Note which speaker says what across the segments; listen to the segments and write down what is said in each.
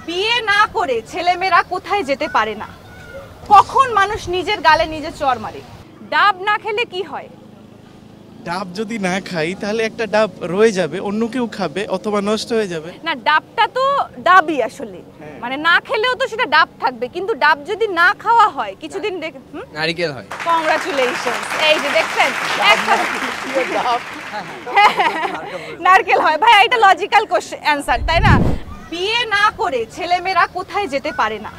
Speaker 1: বিয়ে না করে ছেলেমেয়েরা কোথায় যেতে পারে না? কখন মানুষ নিজের গালে নিজে চড় মারে? ডাব না খেলে কি হয়?
Speaker 2: ডাব যদি না খাই তাহলে একটা ডাব রয়ে যাবে, অন্য কেউ খাবে অথবা নষ্ট হয়ে যাবে।
Speaker 1: না, ডাবটা তো ডাবই আসলে, মানে না খেলেও তো সেটা ডাব থাকবে, কিন্তু ডাব যদি না খাওয়া হয় কিছুদিন
Speaker 3: নারকেল হয়।
Speaker 1: কংগ্রাচুলেশনস, এই যে দেখছেন নারকেল হয়। ভাই এটা লজিক্যাল অ্যানসার, তাই না? বিয়ে না করে ছেলেমেয়েরা কোথায় যেতে পারে না?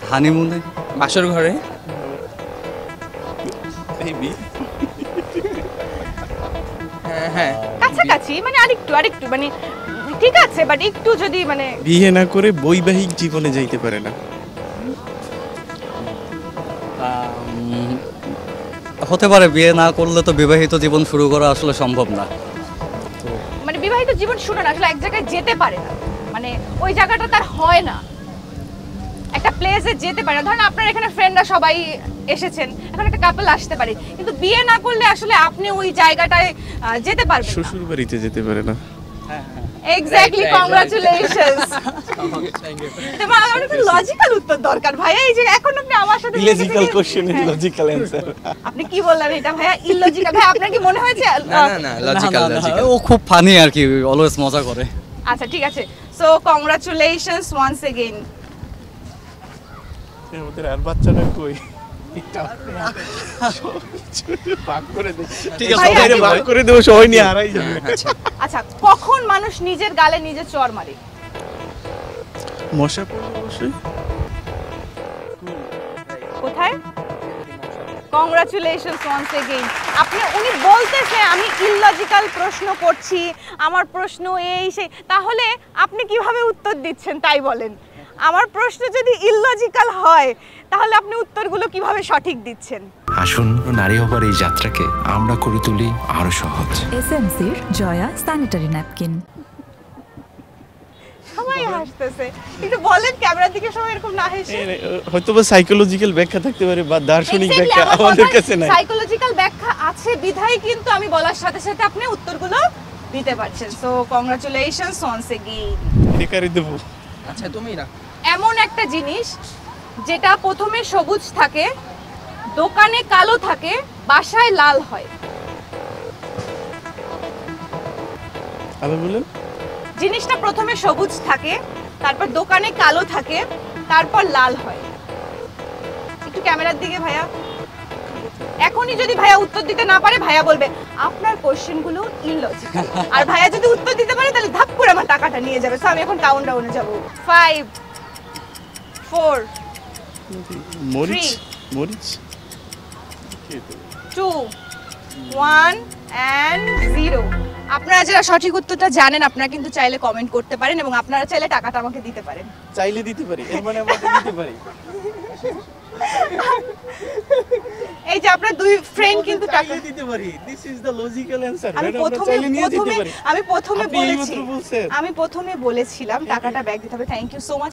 Speaker 3: হানিমুনে, বাসর ঘরে। হ্যাঁ,
Speaker 1: কাছাকাছি, মানে আরেকটু মানে ঠিক আছে, বাট একটু যদি মানে
Speaker 2: বিয়ে না করে বৈবাহিক জীবনে যাইতে পারে না।
Speaker 4: হতে পারে বিয়ে না করলে তো বিবাহিত জীবন শুরু করা আসলে সম্ভব না।
Speaker 1: মানে বিবাহিত জীবন শুরু না, আসলে এক জায়গায় যেতে পারে না, মানে ওই জায়গাটা তার হয় না, একটা প্লেসে যেতে পারে না। ধরেন আপনার এখানে ফ্রেন্ডরা সবাই এসেছেন, এখন একটা কাপল আসতে পারে, কিন্তু বিয়ে না করলে আসলে আপনি ওই জায়গাটায় যেতে পারবেন না।
Speaker 2: শ্বশুর বাড়িতে যেতে পারে না।
Speaker 1: Exactly, congratulations. তোমার আমার একটা লজিক্যাল উত্তর দরকার ভাইয়া, এই যে এখন আপনি আমার সাথে
Speaker 2: ইলজিক্যাল কোশ্চেনের লজিক্যাল অ্যানসার।
Speaker 1: আপনি কি বললেন এটা ভাইয়া? ইললজিক্যাল। ভাই আপনার কি মনে হয়েছে?
Speaker 3: না, লজিক্যাল।
Speaker 4: ও খুব ফানি আর কি, অলওয়েজ মজা করে।
Speaker 1: আচ্ছা ঠিক আছে, সো কংগ্রাচুলেশনস ওয়ান্স এগেইন।
Speaker 2: ওদের আর বাচ্চাটা কই? ভাগ করে দে, ঠিক আছে, সবাইরে ভাগ করে দেব, সবাই নিয়ে হারাই যাবে।
Speaker 1: আচ্ছা, কখন মানুষ নিজের গালে নিজে চড় মারে?
Speaker 2: মশা পড়লে অবশ্যই।
Speaker 1: কোথায়? Congratulations once again. উনি বলতেছে আমি ইললজিক্যাল প্রশ্ন করছি, আমার প্রশ্ন এই সেই, তাহলে আপনি কিভাবে উত্তর দিচ্ছেন তাই বলেন? আমার প্রশ্ন যদি ইললজিক্যাল হয় তাহলে আপনি উত্তরগুলো কিভাবে সঠিক দিচ্ছেন?
Speaker 5: আসুন, নারী হবার এই যাত্রাকে আমরা করে তুলি আরো সহজ।
Speaker 6: এসএমসির জয়া স্যানিটারি ন্যাপকিন।
Speaker 1: সবাই হাসতেছে, একটু বলেন ক্যামেরার দিকে সবাই এরকম না হেসে।
Speaker 2: হয়তোবা সাইকোলজিক্যাল ব্যাখ্যা থাকতে পারে বা দার্শনিক ব্যাখ্যা আমাদের কাছে নাই।
Speaker 1: সাইকোলজিক্যাল ব্যাখ্যা আছে বিধায় কিন্তু আমি বলার সাথে সাথে আপনি উত্তরগুলো দিতে পারছেন। So congratulations once again.
Speaker 2: একারি দেব।
Speaker 3: আচ্ছা তুমি না,
Speaker 1: এমন একটা জিনিস যেটা প্রথমে সবুজ থাকে, দোকানে কালো থাকে, বাসায় লাল হয়।
Speaker 2: আবার বলেন।
Speaker 1: জিনিসটা প্রথমে সবুজ থাকে, তারপর দোকানে কালো থাকে, তারপর লাল হয়। একটু ক্যামেরার দিকে ভাইয়া। এখনই যদি ভাইয়া উত্তর দিতে না পারে, ভাইয়া বলবে আপনার কোশ্চেনগুলো ইললজিক্যাল। আর ভাইয়া যদি উত্তর দিতে পারে তাহলে ধাপ করে আমার টাকাটা নিয়ে যাবে। সো আমি এখন কাউন্টডাউনে যাব। 5 4
Speaker 2: মরিচ, মরিচ,
Speaker 1: 2 1 and 0। আপনারা যারা সঠিক উত্তরটা জানেন আপনারা কিন্তু চাইলে কমেন্ট করতে পারেন এবং আপনারা চাইলে টাকাটা আমাকে দিতে পারেন।
Speaker 2: চাইলে দিতে পারি, এর মানে আমরা দিতে পারি।
Speaker 1: এই যে আপনারা দুই ফ্রেন্ড কিন্তু টাকা
Speaker 2: দিতে পারি। This is the logical answer.
Speaker 1: আমি প্রথমে বলেছিলাম টাকাটা ব্যাক দিতে হবে। Thank you so much.